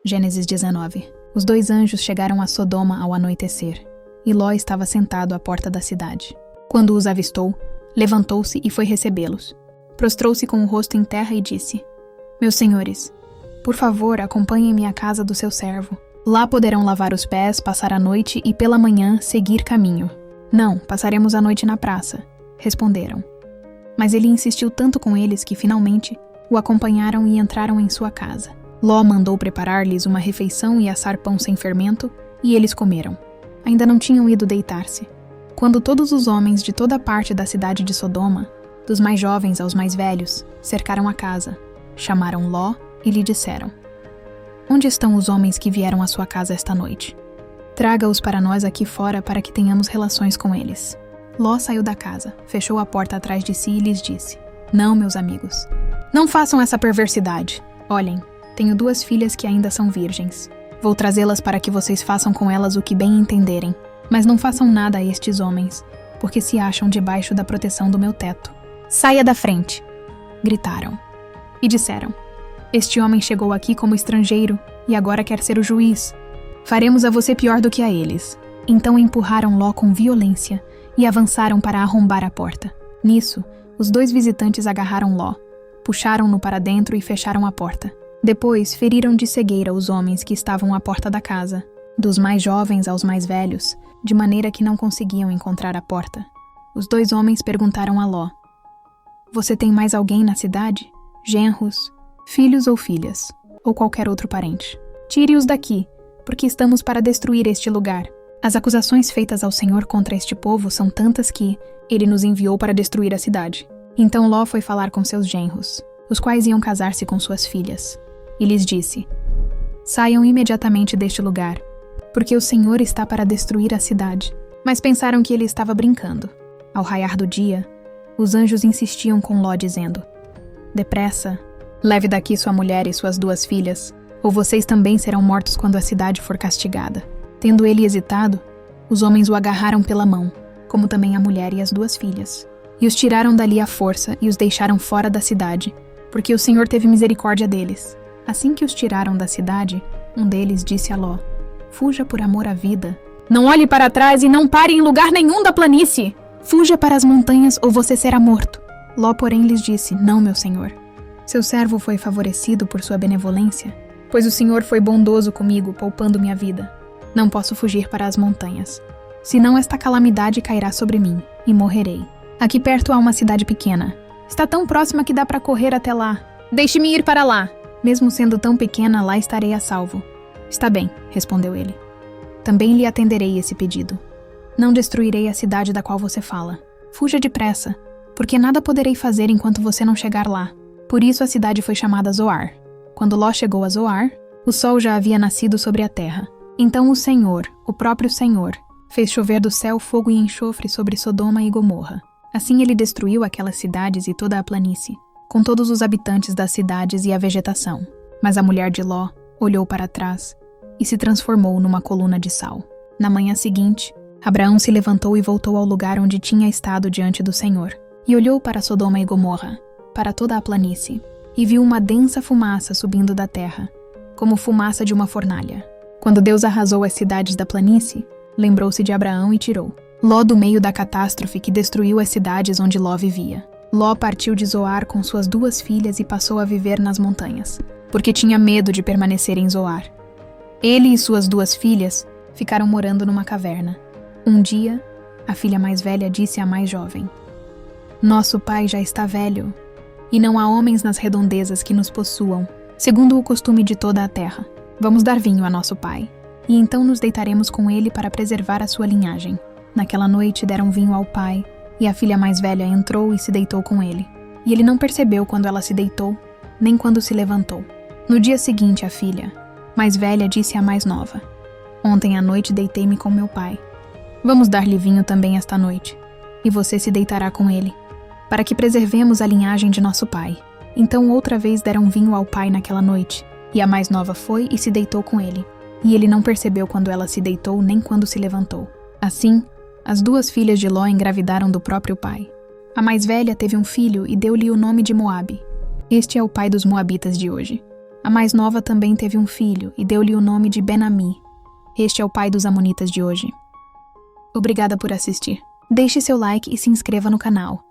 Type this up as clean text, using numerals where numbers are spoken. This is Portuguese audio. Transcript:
Gênesis 19. Os 2 anjos chegaram a Sodoma ao anoitecer, e Ló estava sentado à porta da cidade. Quando os avistou, levantou-se e foi recebê-los. Prostrou-se com o rosto em terra e disse: Meus senhores, por favor, acompanhem-me à casa do seu servo. Lá poderão lavar os pés, passar a noite e pela manhã seguir caminho. Não, passaremos a noite na praça, responderam. Mas ele insistiu tanto com eles que finalmente o acompanharam e entraram em sua casa. Ló mandou preparar-lhes uma refeição e assar pão sem fermento, e eles comeram. Ainda não tinham ido deitar-se, quando todos os homens de toda parte da cidade de Sodoma, dos mais jovens aos mais velhos, cercaram a casa, chamaram Ló e lhe disseram: Onde estão os homens que vieram à sua casa esta noite? Traga-os para nós aqui fora para que tenhamos relações com eles. Ló saiu da casa, fechou a porta atrás de si e lhes disse: Não, meus amigos, não façam essa perversidade. Olhem, tenho 2 filhas que ainda são virgens. Vou trazê-las para que vocês façam com elas o que bem entenderem. Mas não façam nada a estes homens, porque se acham debaixo da proteção do meu teto. Saia da frente! Gritaram. E disseram: Este homem chegou aqui como estrangeiro e agora quer ser o juiz. Faremos a você pior do que a eles. Então empurraram Ló com violência e avançaram para arrombar a porta. Nisso, os 2 visitantes agarraram Ló, puxaram-no para dentro e fecharam a porta. Depois, feriram de cegueira os homens que estavam à porta da casa, dos mais jovens aos mais velhos, de maneira que não conseguiam encontrar a porta. Os 2 homens perguntaram a Ló: Você tem mais alguém na cidade? Genros, filhos ou filhas, ou qualquer outro parente? Tire-os daqui, porque estamos para destruir este lugar. As acusações feitas ao Senhor contra este povo são tantas que ele nos enviou para destruir a cidade. Então Ló foi falar com seus genros, os quais iam casar-se com suas filhas, e lhes disse: Saiam imediatamente deste lugar, porque o Senhor está para destruir a cidade. Mas pensaram que ele estava brincando. Ao raiar do dia, os anjos insistiam com Ló, dizendo: Depressa, leve daqui sua mulher e suas 2 filhas, ou vocês também serão mortos quando a cidade for castigada. Tendo ele hesitado, os homens o agarraram pela mão, como também a mulher e as 2 filhas, e os tiraram dali à força e os deixaram fora da cidade, porque o Senhor teve misericórdia deles. Assim que os tiraram da cidade, um deles disse a Ló: Fuja por amor à vida. Não olhe para trás e não pare em lugar nenhum da planície. Fuja para as montanhas ou você será morto. Ló, porém, lhes disse: Não, meu senhor. Seu servo foi favorecido por sua benevolência, pois o Senhor foi bondoso comigo, poupando minha vida. Não posso fugir para as montanhas, senão esta calamidade cairá sobre mim, e morrerei. Aqui perto há uma cidade pequena. Está tão próxima que dá para correr até lá. Deixe-me ir para lá. Mesmo sendo tão pequena, lá estarei a salvo. Está bem, respondeu ele. Também lhe atenderei esse pedido. Não destruirei a cidade da qual você fala. Fuja depressa, porque nada poderei fazer enquanto você não chegar lá. Por isso a cidade foi chamada Zoar. Quando Ló chegou a Zoar, o sol já havia nascido sobre a terra. Então o Senhor, o próprio Senhor, fez chover do céu fogo e enxofre sobre Sodoma e Gomorra. Assim ele destruiu aquelas cidades e toda a planície, com todos os habitantes das cidades e a vegetação. Mas a mulher de Ló olhou para trás e se transformou numa coluna de sal. Na manhã seguinte, Abraão se levantou e voltou ao lugar onde tinha estado diante do Senhor, e olhou para Sodoma e Gomorra, para toda a planície, e viu uma densa fumaça subindo da terra, como fumaça de uma fornalha. Quando Deus arrasou as cidades da planície, lembrou-se de Abraão e tirou Ló do meio da catástrofe que destruiu as cidades onde Ló vivia. Ló partiu de Zoar com suas 2 filhas e passou a viver nas montanhas, porque tinha medo de permanecer em Zoar. Ele e suas 2 filhas ficaram morando numa caverna. Um dia, a filha mais velha disse à mais jovem: Nosso pai já está velho, e não há homens nas redondezas que nos possuam, segundo o costume de toda a terra. Vamos dar vinho a nosso pai, e então nos deitaremos com ele para preservar a sua linhagem. Naquela noite deram vinho ao pai, e a filha mais velha entrou e se deitou com ele. E ele não percebeu quando ela se deitou, nem quando se levantou. No dia seguinte, a filha mais velha disse à mais nova: Ontem à noite deitei-me com meu pai. Vamos dar-lhe vinho também esta noite, e você se deitará com ele, para que preservemos a linhagem de nosso pai. Então outra vez deram vinho ao pai naquela noite, e a mais nova foi e se deitou com ele. E ele não percebeu quando ela se deitou nem quando se levantou. Assim, as 2 filhas de Ló engravidaram do próprio pai. A mais velha teve um filho e deu-lhe o nome de Moabe. Este é o pai dos moabitas de hoje. A mais nova também teve um filho e deu-lhe o nome de Ben-Ami. Este é o pai dos amonitas de hoje. Obrigada por assistir. Deixe seu like e se inscreva no canal.